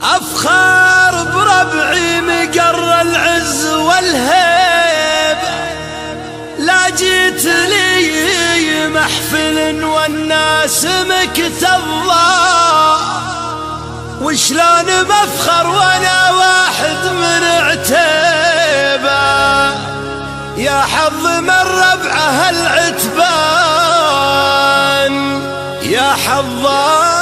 أفخر بربعي مقر العز والهيب، لا جيت لي محفل والناس مكتظة، وشلون بفخر وانا واحد من عتيبة، يا حظ من ربعه العتبان يا حظا.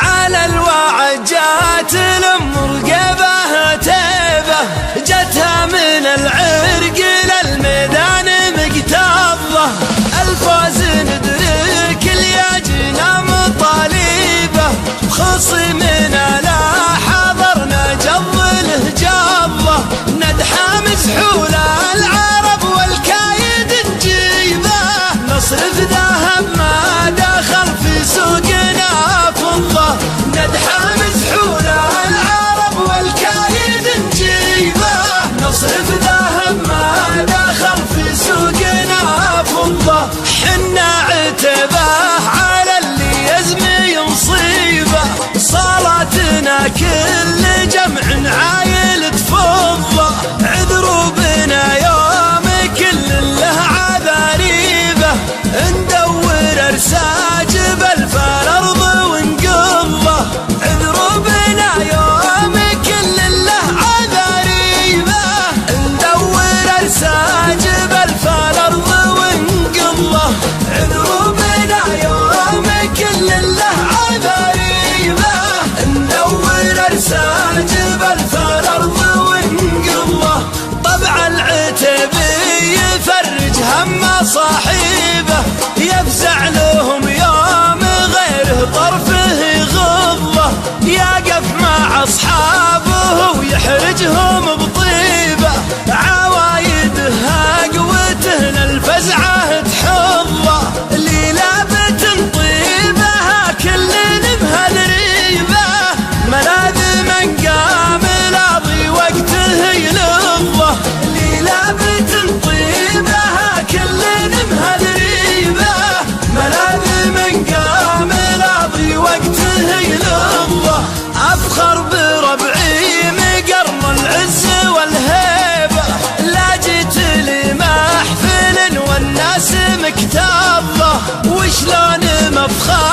على الوعجات المرقبة تيبة، جتها من العرق للميدان مقتضة، الفوز ندرك الياجنا مطالبه، خصمنا لا حضرنا جظله جظة، ندحى مزحول العرب والكايد نجيبه، نصرف ذهب ما دخل في سوقنا فضة، ندحى مزحول العرب والكايد نجيبه، نصرف ذهب ما دخل في سوقنا فضة، حنا عتبه على اللي يزمي نصيبه، صلاتنا كل جمع عايل تفضة، عذروا بنا يوم كل له عذاريبه، ندور ارساج بالفال ارض ونقضه، عذروا بنا يوم كل له عذاريبه، ندور ارساج بالفال ارض ونقضه، عذروا بنا يوم كل له عذاريبه، ندور ارساج بالفال ارض ونقضه. طبع العتبي يفرج هم صاحبه، يفزع لهم يوم غيره طرفه غضه، يقف مع اصحابه ويحرجهم بطيبه، عوايدها قوته للفزعه تحضه، اللي لابت طيبها كل بهالريبه، ملاذ من قام لاضي وقته يلظه، اللي لابت طيبها كل بهالريبه، ملاذ من قام لاضي وقته يلظه. افخر بربعي مقر العز والهيبه، لا جيت لي محفل والناس مكتظه، وشلون مفخر